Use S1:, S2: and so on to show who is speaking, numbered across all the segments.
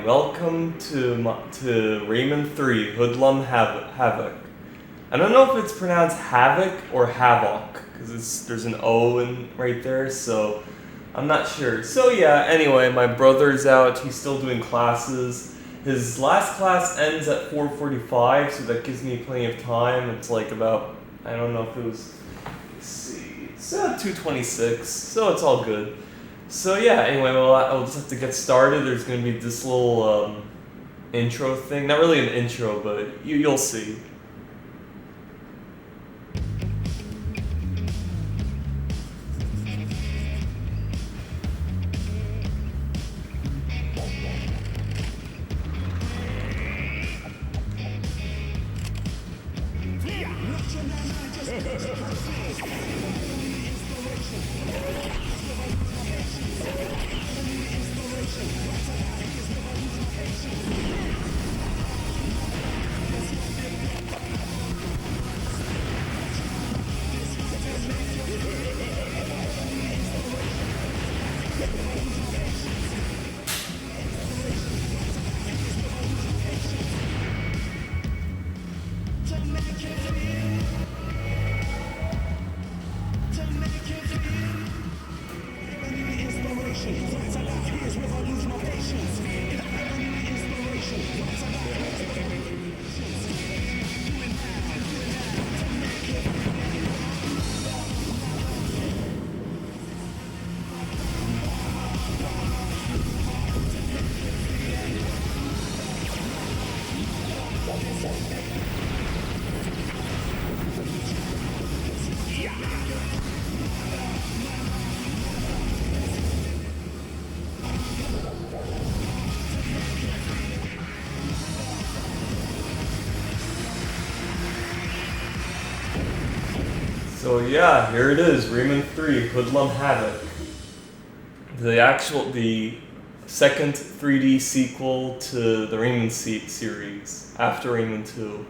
S1: welcome to Rayman 3 Hoodlum Havoc. I don't know if it's pronounced Havoc or Havoc, because there's an O right there, so I'm not sure. So yeah, anyway, my brother's out, he's still doing classes. His last class ends at 4:45, so that gives me plenty of time. It's like about, I don't know if it was, let's see, it's 2:26, so it's all good. So yeah, anyway, well, I'll just have to get started. There's going to be this little intro thing. Not really an intro, but you'll see. So yeah, here it is, Rayman 3 Hoodlum Havoc. The second 3D sequel to the Rayman series, after Rayman 2.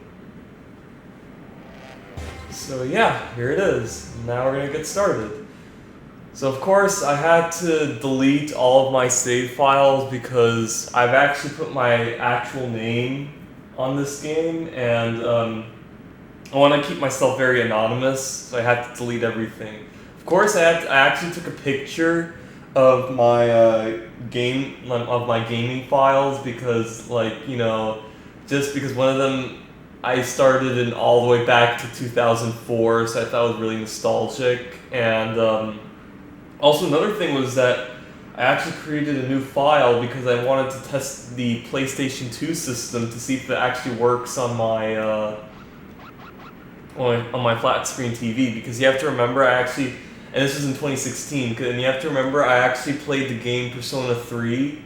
S1: So yeah, here it is. Now we're gonna get started. So of course I had to delete all of my save files because I've actually put my actual name on this game, and I want to keep myself very anonymous, so I had to delete everything. Of course, I actually took a picture of my gaming files because, just because one of them I started in all the way back to 2004, so I thought it was really nostalgic. And also another thing was that I actually created a new file because I wanted to test the PlayStation 2 system to see if it actually works on my flat screen TV, because you have to remember and this was in 2016, and you have to remember I actually played the game Persona 3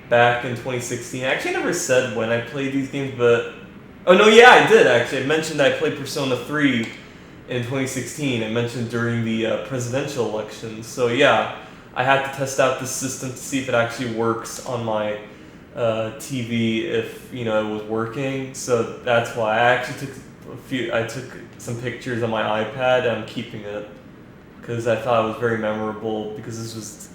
S1: back in 2016. I actually never said when I played these games, but oh no, yeah, I did actually. I mentioned I played Persona 3 in 2016. I mentioned during the presidential elections. So yeah, I had to test out the system to see if it actually works on my TV, if it was working. So that's why I actually took some pictures on my iPad, and I'm keeping it because I thought it was very memorable, because this was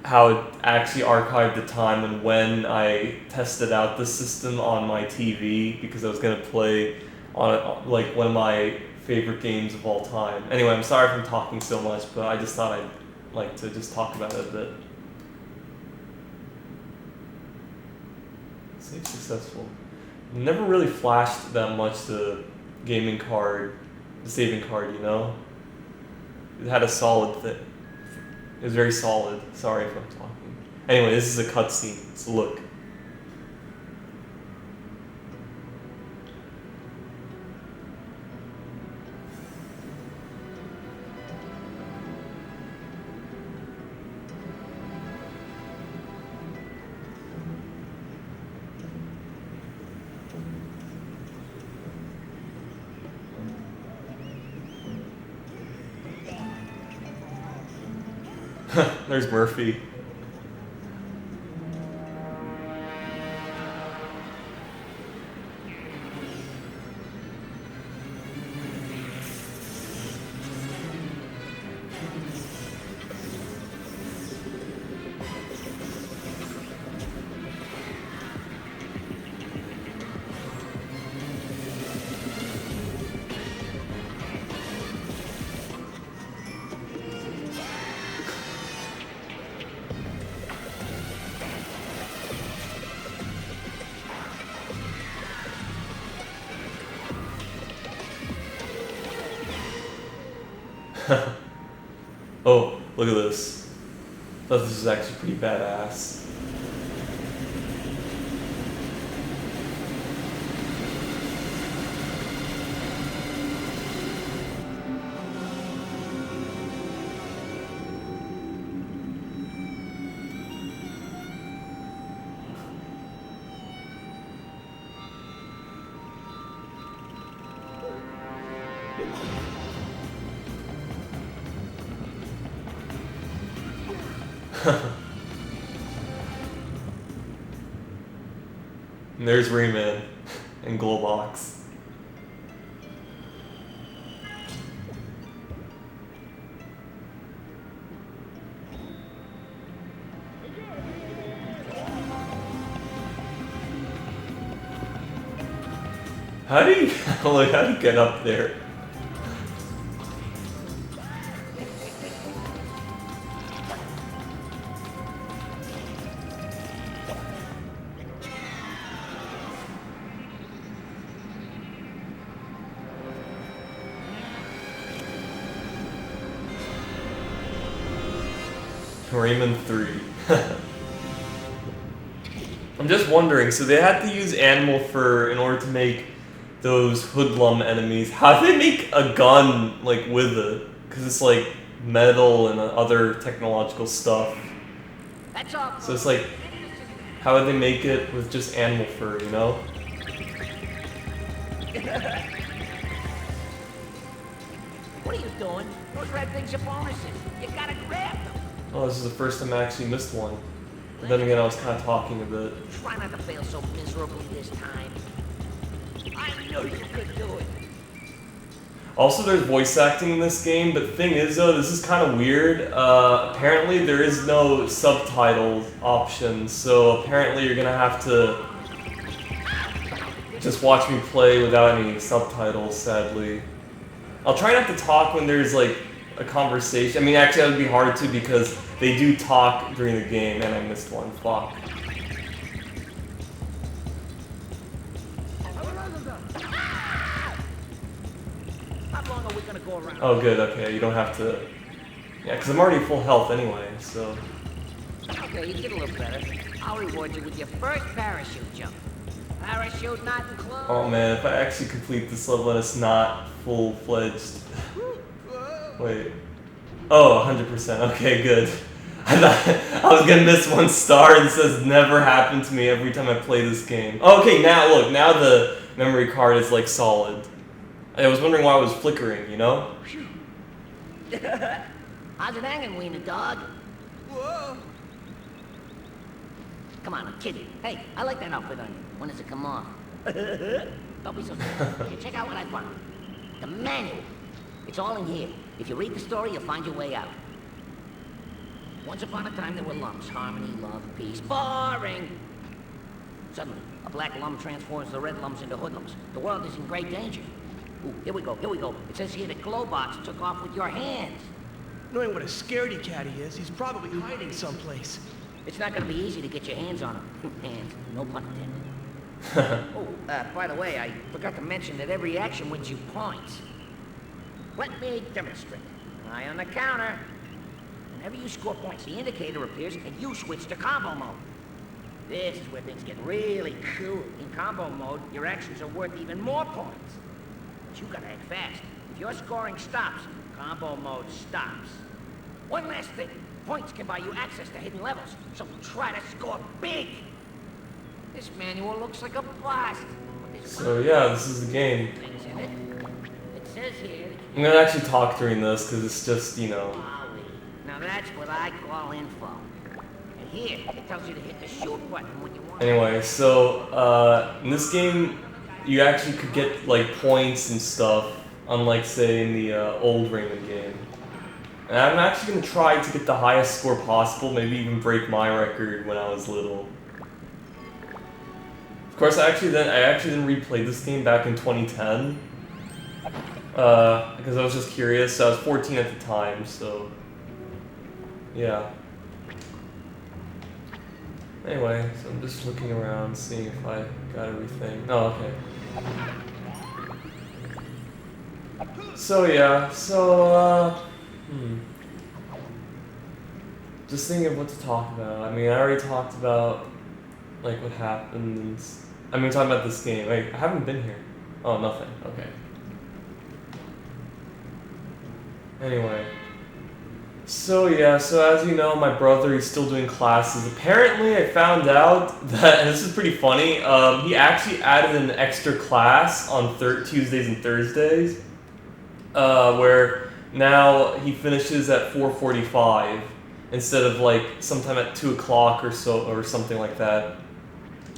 S1: how it actually archived the time and when I tested out the system on my TV, because I was going to play on like one of my favorite games of all time. Anyway, I'm sorry if I'm talking so much, but I just thought I'd like to just talk about it a bit. Save successful. Never really flashed that much the saving card, It had a solid thing. It was very solid. Sorry if I'm talking. Anyway, this is a cutscene. Let's look. There's Murphy. Oh, look at this. I thought this was actually pretty badass. And there's Rayman and Globox. How do you like? How do you get up there? Rayman 3. I'm just wondering, so they had to use animal fur in order to make those hoodlum enemies. How do they make a gun, like, with it? Because it's, like, metal and other technological stuff. So it's like, how would they make it with just animal fur, you know?
S2: What are you doing? Those red things are bonuses. You gotta grab them.
S1: Oh, this is the first time I actually missed one. But then again, I was kind of talking a bit.
S2: Try not to fail so miserably this time. I knew you could do it.
S1: Also, there's voice acting in this game, but the thing is, though, this is kind of weird. Apparently, there is no subtitle option, so apparently you're gonna have to just watch me play without any subtitles, sadly. I'll try not to talk when there's, like, a conversation. I mean, actually, that would be hard to because they do talk during the game, and I missed one. Fuck.
S2: How long are we gonna go around?
S1: Oh, good. Okay, you don't have to. Yeah, because I'm already full health anyway. So.
S2: Okay, you get a little better. I'll reward you with your first parachute jump. Parachute not included.
S1: Oh man, if I actually complete this level and it's not full-fledged. Wait. Oh, 100%. Okay, good. I thought I was gonna miss one star. This has never happened to me every time I play this game. Okay, now look. Now the memory card is like solid. I was wondering why it was flickering, you know?
S2: How's it hanging, wiener dog?
S3: Whoa!
S2: Come on, I'm kidding. Hey, I like that outfit on you. When does it come off? Don't be so silly. Here, check out what I found. The manual. It's all in here. If you read the story, you'll find your way out. Once upon a time, there were lumps. Harmony, love, peace. Boring! Suddenly, a black lump transforms the red lumps into hoodlums. The world is in great danger. Ooh, here we go, here we go. It says here that Glowbox took off with your hands.
S3: Knowing what a scaredy cat he is, he's probably hiding someplace.
S2: It's not gonna be easy to get your hands on him. Hands, no pun intended. Oh, by the way, I forgot to mention that every action wins you points. Let me demonstrate. Eye on the counter. Whenever you score points, the indicator appears and you switch to combo mode. This is where things get really cool. In combo mode, your actions are worth even more points. But you gotta act fast. If your scoring stops, combo mode stops. One last thing. Points can buy you access to hidden levels, so try to score big. This manual looks like a blast.
S1: So yeah, this is the game.
S2: Things in it. It says here.
S1: I'm gonna actually talk during this because it's just, you know.
S2: Now that's what I call info. And here, it tells you to hit the shoot button when you want.
S1: Anyway, so in this game, you actually could get like points and stuff, unlike say in the old Rayman game. And I'm actually gonna try to get the highest score possible, maybe even break my record when I was little. Of course, I actually didn't replay this game back in 2010 because I was just curious. I was 14 at the time, so yeah. Anyway, so I'm just looking around, seeing if I got everything. Oh, okay. So yeah, so Hmm. Just thinking of what to talk about. I mean, I already talked about like what happened. I mean, talking about this game. Wait, I haven't been here. Oh, nothing. Okay. Anyway. So yeah, so as you know, my brother, he's still doing classes. Apparently, I found out that, and this is pretty funny, he actually added an extra class on Tuesdays and Thursdays, where now he finishes at 4:45 instead of like sometime at 2 o'clock or so or something like that.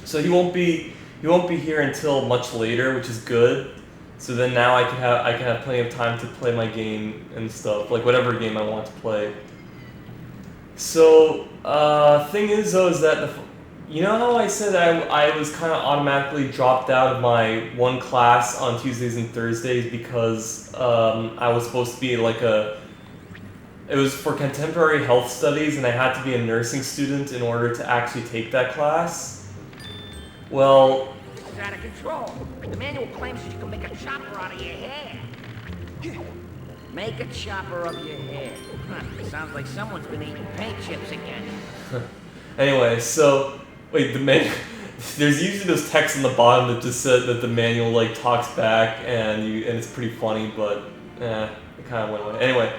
S1: So he won't be here until much later, which is good. So then now I can have plenty of time to play my game and stuff, like whatever game I want to play. So thing is though is that you know how I said I was kind of automatically dropped out of my one class on Tuesdays and Thursdays because I was supposed to be like it was for contemporary health studies and I had to be a nursing student in order to actually take that class. Well,
S2: It's out of control. The manual claims that you can make a chopper out of your hair. Make a chopper of your hair. Huh, sounds like someone's been eating paint chips again.
S1: anyway, so wait, there's usually those texts on the bottom that just said that the manual like talks back and it's pretty funny, but it kind of went away. Anyway,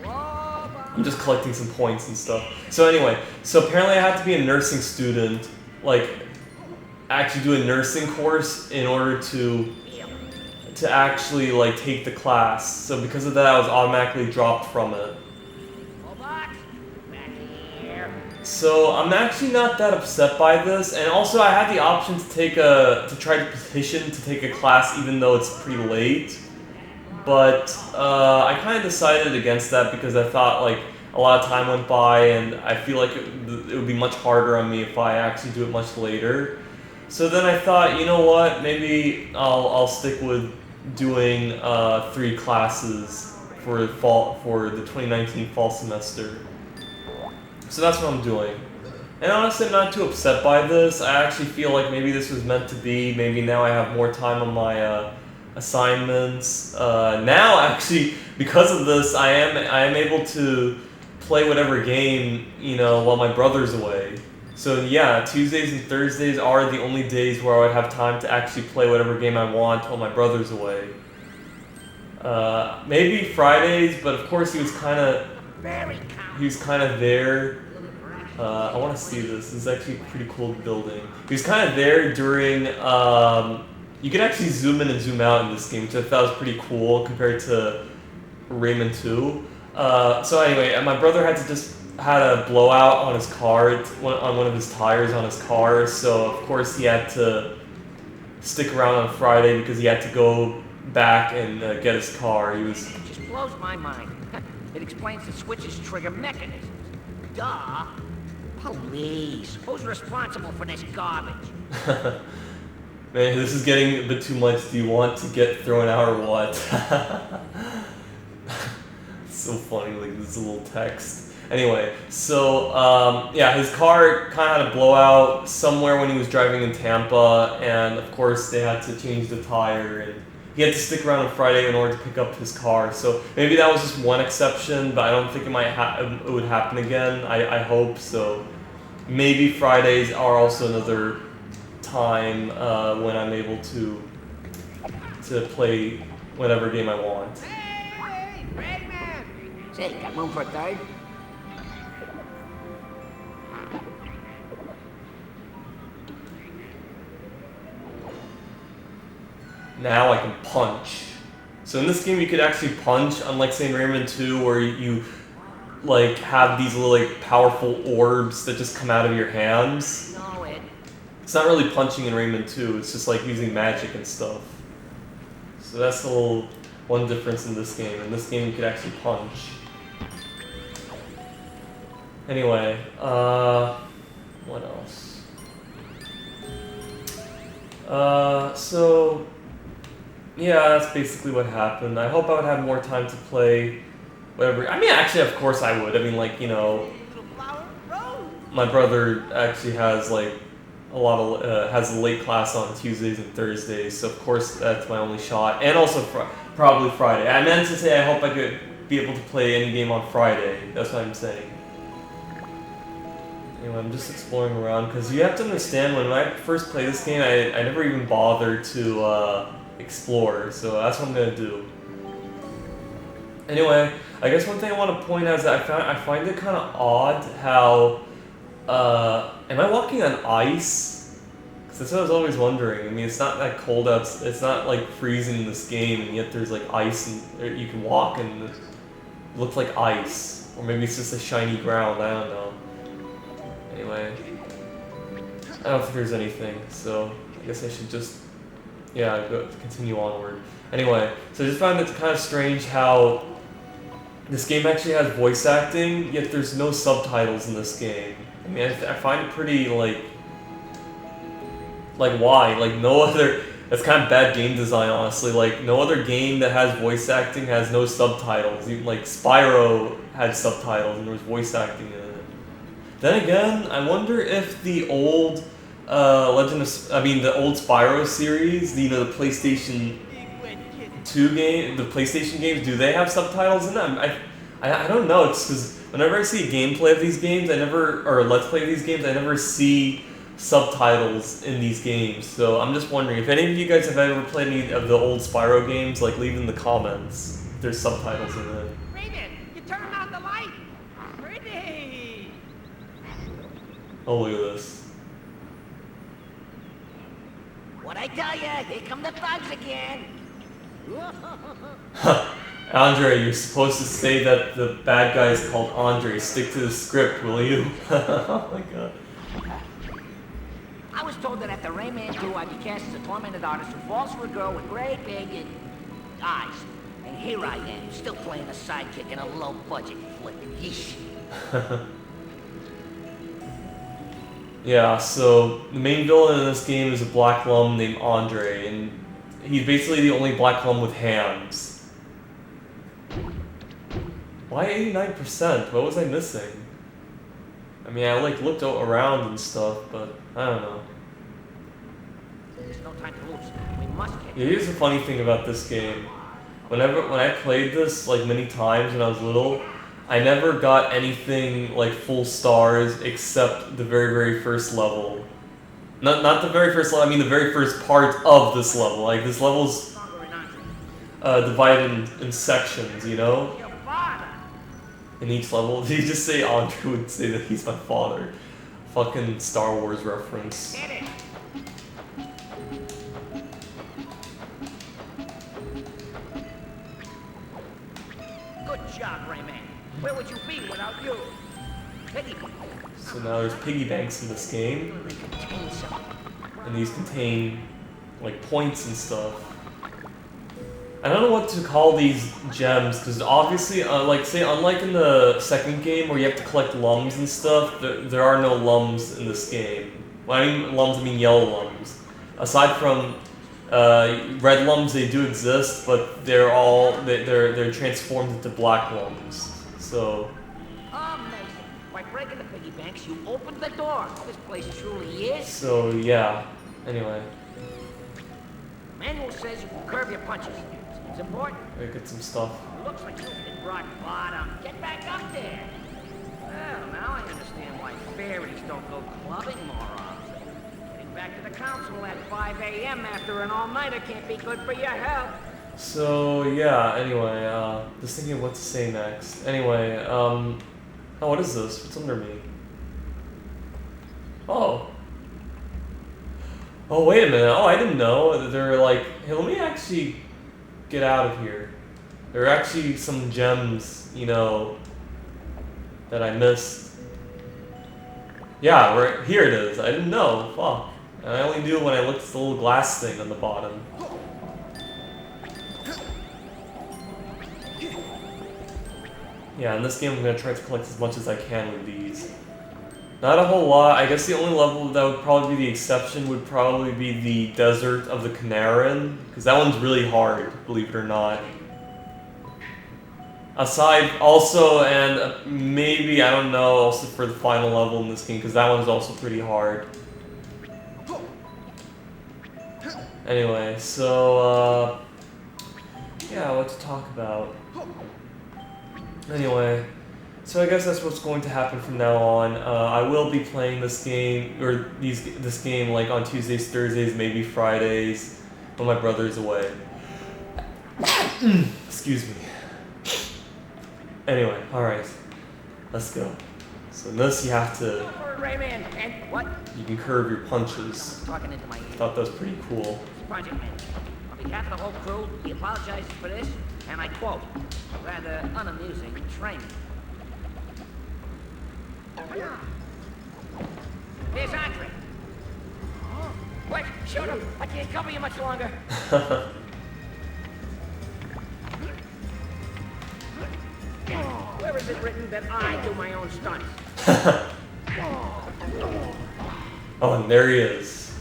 S1: I'm just collecting some points and stuff. So anyway, so apparently I had to be a nursing student, like actually do a nursing course in order to actually like take the class. So because of that, I was automatically dropped from it.
S2: Robot, back here.
S1: So I'm actually not that upset by this, and also I had the option to try to petition to take a class even though it's pretty late. But I kind of decided against that because I thought like a lot of time went by, and I feel like it would be much harder on me if I actually do it much later. So then I thought, you know what? Maybe I'll stick with doing 3 classes for the 2019 fall semester. So that's what I'm doing. And honestly, I'm not too upset by this. I actually feel like maybe this was meant to be. Maybe now I have more time on my assignments. Now, actually, because of this, I am able to play whatever game, while my brother's away. So yeah, Tuesdays and Thursdays are the only days where I would have time to actually play whatever game I want while my brother's away. Maybe Fridays, but of course he was kind of there. I want to see this. This is actually a pretty cool building. He was kind of there during. You could actually zoom in and zoom out in this game, which I thought was pretty cool compared to Rayman 2. So anyway, my brother had a blowout on his car, on one of his tires on his car, so of course he had to stick around on Friday because he had to go back and get his car.
S2: It just blows my mind. It explains the switch's trigger mechanisms. Duh. Police. Who's responsible for this garbage?
S1: Man, this is getting a bit too much. Do you want to get thrown out or what? It's so funny, like this little text. Anyway, so yeah, his car kind of had a blowout somewhere when he was driving in Tampa, and of course they had to change the tire, and he had to stick around on Friday in order to pick up his car. So maybe that was just one exception, but I don't think it would happen again. I hope so. Maybe Fridays are also another time when I'm able to play whatever game I want.
S2: Hey, Rayman! Say, got room for a third?
S1: Now I can punch. So in this game you could actually punch, unlike say in Rayman 2 where you like have these little like powerful orbs that just come out of your hands.
S2: No, it.
S1: It's not really punching in Rayman 2, it's just like using magic and stuff. So that's the whole one difference in this game. In this game you could actually punch. Anyway, what else? So yeah, that's basically what happened. I hope I would have more time to play whatever. I mean, actually, of course I would. I mean, like, my brother actually has like has a late class on Tuesdays and Thursdays, so of course that's my only shot. And also probably Friday. I meant to say I hope I could be able to play any game on Friday. That's what I'm saying. Anyway, I'm just exploring around because you have to understand when I first played this game, I never even bothered to explore. So that's what I'm gonna do. Anyway, I guess one thing I want to point out is that I find it kind of odd how am I walking on ice? Because that's what I was always wondering. I mean, it's not that cold out. It's not like freezing in this game, and yet there's like ice, and you can walk, and it looks like ice, or maybe it's just a shiny ground. I don't know. Anyway, I don't think there's anything, so I guess I should just continue onward. Anyway, so I just found it kind of strange how this game actually has voice acting, yet there's no subtitles in this game. I mean, I find it pretty, like why? Like, no other... That's kind of bad game design, honestly. Like, no other game that has voice acting has no subtitles. Even, like, Spyro had subtitles and there was voice acting in it. Then again, I wonder if the old, the old Spyro series, the PlayStation 2 game, the PlayStation games, do they have subtitles in them? I don't know. It's because whenever I see gameplay of these games, or let's play of these games, I never see subtitles in these games. So I'm just wondering if any of you guys have ever played any of the old Spyro games, like leave in the comments if there's subtitles in it.
S2: Rayman, you turned on the light. Pretty.
S1: Oh, look at this.
S2: What I tell ya? Here come the thugs again.
S1: Andre, you're supposed to say that the bad guy is called Andre. Stick to the script, will you? Oh my god.
S2: I was told that after Rayman 2, I'd be cast as a tormented artist who falls for a girl with great big eyes. And here I am, still playing a sidekick in a low-budget flick. Yeesh.
S1: Yeah, so the main villain in this game is a black lum named Andre, and he's basically the only black lum with hands. Why 89%? What was I missing? I mean, I looked around and stuff, but I don't know.
S2: There's no time to lose. We must get.
S1: Yeah, here's the funny thing about this game. When I played this many times when I was little, I never got anything like full stars except the very, very first level. Not the very first level. I mean the very first part of this level. Like this level's divided in sections, you know.
S2: Your father.
S1: In each level, did you just say Andre would say that he's my father? Fucking Star Wars reference.
S2: Get it. Good job, Rayman. Where would you be without you? Piggy.
S1: So now there's piggy banks in this game,
S2: They contain something.
S1: and these contain like points and stuff. I don't know what to call these gems, because obviously, unlike in the second game where you have to collect lums and stuff, there are no lums in this game. When I mean lums, I mean yellow lums. Aside from red lums, they do exist, but they're transformed into black lums. So.
S2: Amazing. By breaking the piggy banks, you opened the door. This place truly is.
S1: So yeah. Anyway,
S2: Manual says you can curve your punches. Seems important.
S1: I get some stuff.
S2: Looks like you've hit rock bottom. Get back up there. Well, now I understand why fairies don't go clubbing more often. Getting back to the council at 5 a.m. after an all-nighter can't be good for your health.
S1: So yeah. Anyway, just thinking of what to say next. Anyway, oh, what is this? What's under me? Oh. Oh, wait a minute. Oh, I didn't know. They're like, hey, let me actually get out of here. There are actually some gems, you know, that I missed. Yeah, right here it is. I didn't know. Fuck. And I only knew when I looked at the little glass thing on the bottom. Yeah, in this game I'm going to try to collect as much as I can with these. Not a whole lot. I guess the only level that would probably be the exception would probably be the Desert of the Canaran, because that one's really hard, believe it or not. Aside, also, and maybe, I don't know, also for the final level in this game, because that one's also pretty hard. Anyway, so, yeah, what to talk about? Anyway, so I guess that's what's going to happen from now on. I will be playing this game this game like on Tuesdays, Thursdays, maybe Fridays when my brother's away. Excuse me. Anyway, all right, let's go. So in this you have to.
S2: Rayman, and what?
S1: You can curve your punches.
S2: Talking into my ear.
S1: Thought that was pretty cool.
S2: Project manager. On behalf of the whole crew, he apologizes for this, and I quote, rather unamusing training. Here's Andre. Wait, shoot him! I can't cover you much longer. Where is it written that I do my own stunts?
S4: Oh, and there he is.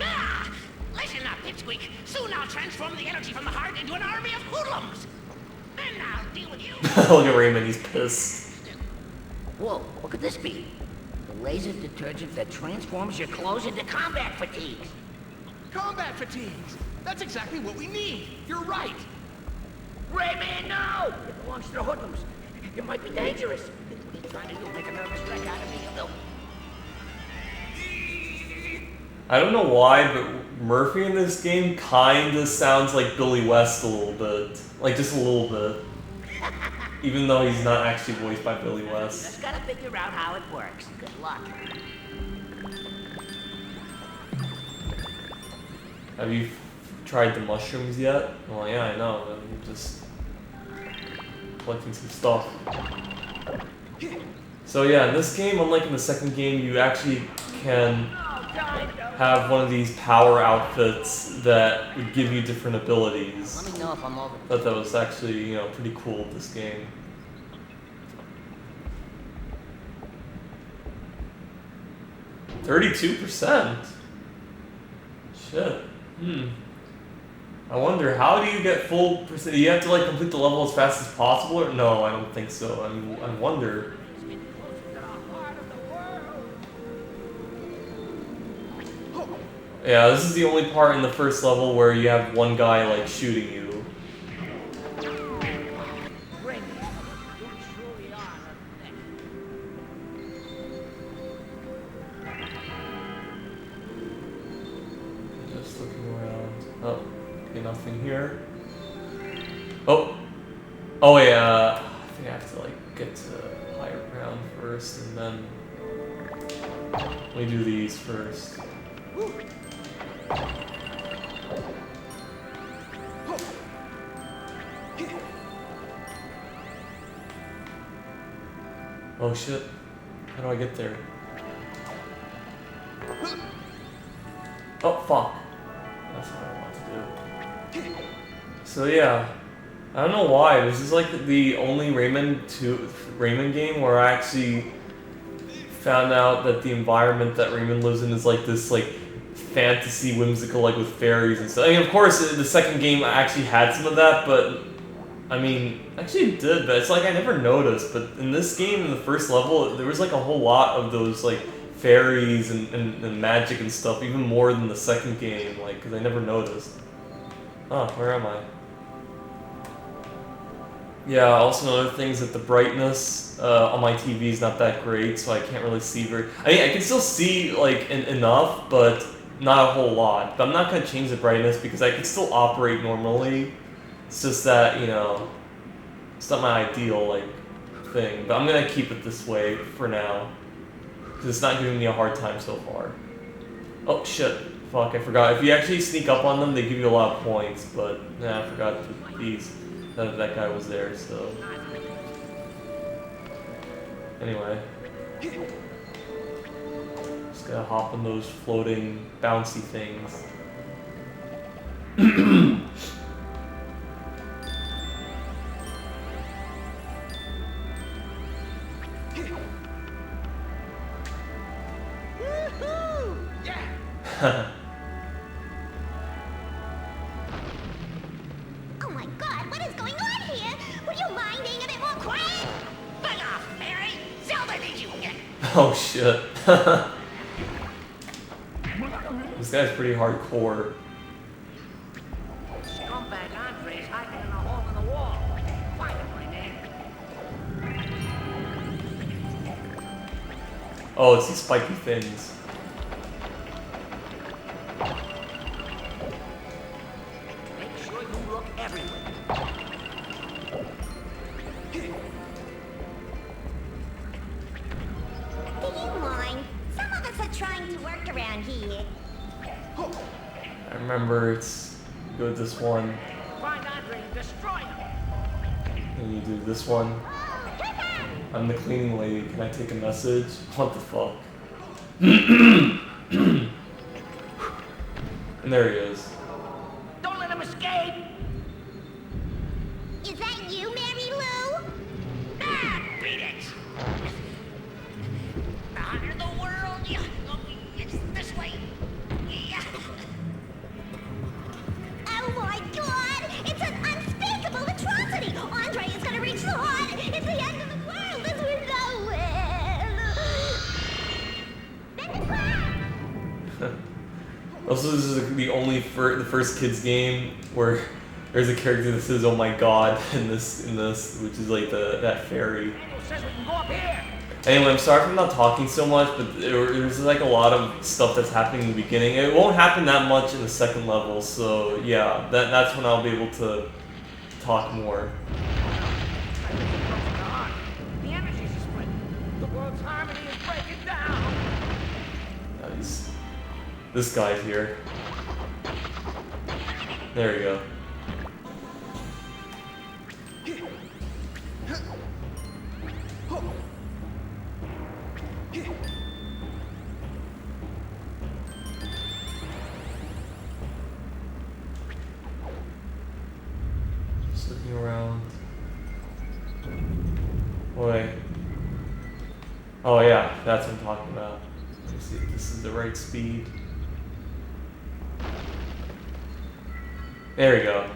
S5: Ah! Listen up, Pipsqueak. Soon I'll transform the energy from the heart into an army of hoodlums. Then I'll deal with you.
S4: Look at Rayman, he's pissed.
S2: Whoa, what could this be? The laser detergent that transforms your clothes into combat fatigues.
S3: Combat fatigues. That's exactly what we need. You're right.
S2: Rayman, no! It belongs to the hoodlums. It might be dangerous. What are you trying to do? Make a nervous wreck out of me?
S1: I don't know why, but Murphy in this game kinda sounds like Billy West a little bit. Like, just a little bit. Even though he's not actually voiced by Billy West.
S2: Just gotta figure out how it works. Good luck.
S1: Have you tried the mushrooms yet? Well, yeah, I know. I'm just collecting some stuff. So yeah, in this game, unlike in the second game, you actually can have one of these power outfits that would give you different abilities.
S2: Let me know if I'm over.
S1: Thought that was actually, you know, pretty cool with this game. %32%? Shit. I wonder, how do you get full percent? You have to like complete the level as fast as possible, or no? I don't think so. I wonder. Yeah, this is the only part in the first level where you have one guy like shooting you. Just looking around. Oh, okay, nothing here. Oh, yeah. I think I have to like get to higher ground first, and then let me do these first. Oh shit, how do I get there? Oh fuck, that's what I want to do. So yeah, I don't know why, this is like the only Rayman game where I actually found out that the environment that Rayman lives in is like this like fantasy whimsical, like with fairies and stuff. I mean, of course the second game actually had some of that, but I mean, actually it did, but it's like I never noticed. But in this game, in the first level, there was like a whole lot of those like fairies and magic and stuff, even more than the second game, like, because I never noticed. Oh, where am I? Yeah, also another thing is that the brightness on my TV is not that great, so I can't really see very... I mean, I can still see, like, enough, but not a whole lot. But I'm not going to change the brightness because I can still operate normally. It's just that, you know, it's not my ideal, like, thing. But I'm going to keep it this way for now. Because it's not giving me a hard time so far. Oh, shit. Fuck, I forgot. If you actually sneak up on them, they give you a lot of points. But, yeah, I forgot these. That guy was there, so... Anyway. Just gotta hop on those floating, bouncy things.
S3: Woohoo! Yeah!
S5: Oh my god, what is going on here? Would you mind being a bit more quiet? Bug off, Mary! Zelda needs you again!
S1: Oh shit. This guy's pretty hardcore.
S2: Scumbag Andre's hiding in a hole in the wall. Find him, my man.
S1: Oh, it's these spiky fins.
S2: Make sure you look everywhere.
S6: Do you mind? Some of us are trying to work around here.
S1: I remember it's go with this one,
S2: Find Andre and destroy him.
S1: and you do this one. I'm the cleaning lady. Can I take a message? What the fuck? And there he is.
S2: Don't let him escape.
S6: Is that you, Mary Lou?
S5: Ah, beat it! Under the world, yeah. Oh, it's this way. Yeah.
S6: Oh my god! It's an unspeakable atrocity! Andre is gonna reach the heart! It's the end of the world as we know it! Then the crash!
S1: Also, this is the only the first kids game where there's a character that says "Oh my God" in this, which is like that fairy.
S2: Daniel says we can go up here.
S1: Anyway, I'm sorry if I'm not talking so much, but there's like a lot of stuff that's happening in the beginning. It won't happen that much in the second level, so yeah, that's when I'll be able to talk more.
S2: The energies are spreading. The world's harmony is breaking down.
S1: This guy's here. There we go. Just looking around. Wait. Oh yeah, that's what I'm talking about. Let me see if this is the right speed. There we go.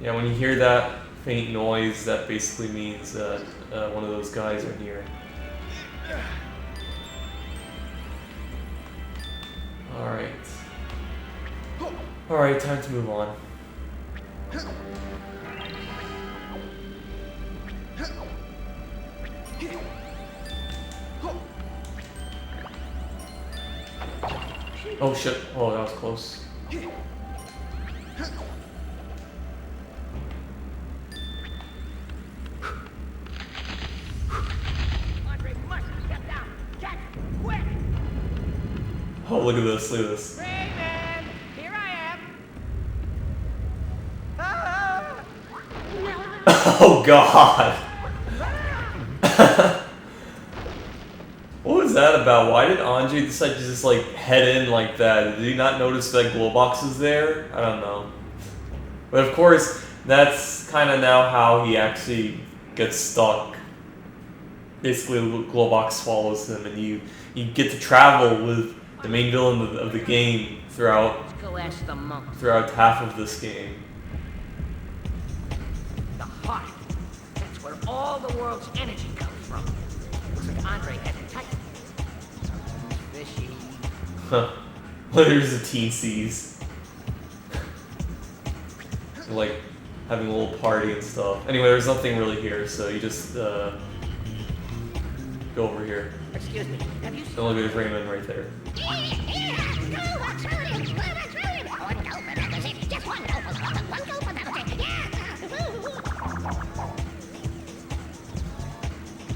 S1: Yeah, when you hear that faint noise, that basically means that one of those guys are near. Alright. Alright, time to move on. Oh shit, oh that was close.
S2: Andre must get down. Get quick.
S1: Oh, look at this, look at this.
S2: Rayman, here I am. Ah!
S1: Oh god! What was that about? Why did Andre decide to just like head in like that? Did he not notice that glow box was there? I don't know. But of course, that's kind of now how he actually gets stuck. Basically, the glow box follows him, and you get to travel with the main villain of the game throughout
S2: Let's go ask the monk.
S1: throughout half of this game.
S2: The heart. That's where all the world's energy comes from. Looks like Andre had it tight. Fishy.
S1: Huh. Well, there's the teensies. Like having a little party and stuff. Anyway, there's nothing really here, so you just go over here.
S2: Excuse me. Have you seen?
S1: Don't look at Rayman right there.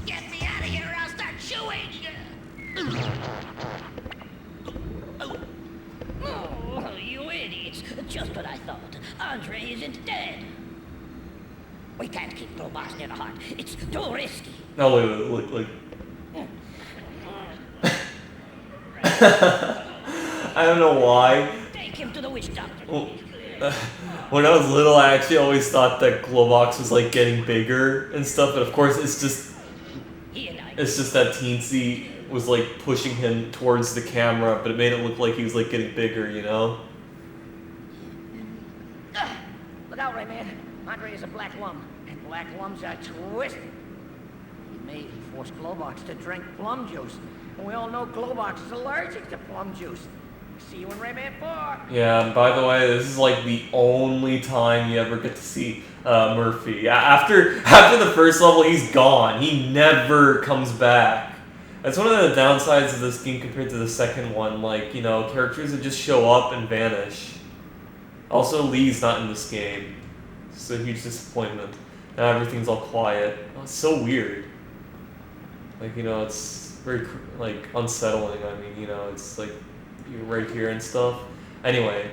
S5: Get me out of here or I'll start chewing! Oh, you idiots. Just what I thought. Andre isn't dead. We can't keep Globos near the heart. It's too risky.
S1: No, look. I don't know why.
S5: Take him to the witch doctor.
S1: Well, when I was little, I actually always thought that Glowbox was like getting bigger and stuff, but of course it's just that Teensy was like pushing him towards the camera, but it made it look like he was like getting bigger, you know?
S2: Look out, Rayman. Andre is a black lum, and black lums are twisted. He may even force Glowbox to drink plum juice. And we all know Glowbox is allergic to plum juice. See you in Rayman 4.
S1: Yeah, and by the way, this is like the only time you ever get to see Murphy. After the first level, he's gone. He never comes back. That's one of the downsides of this game compared to the second one. Like, you know, characters that just show up and vanish. Also, Lee's not in this game. It's a huge disappointment. Now everything's all quiet. Oh, it's so weird. Like, you know, it's very, like, unsettling. I mean, you know, it's like, you're right here and stuff. Anyway,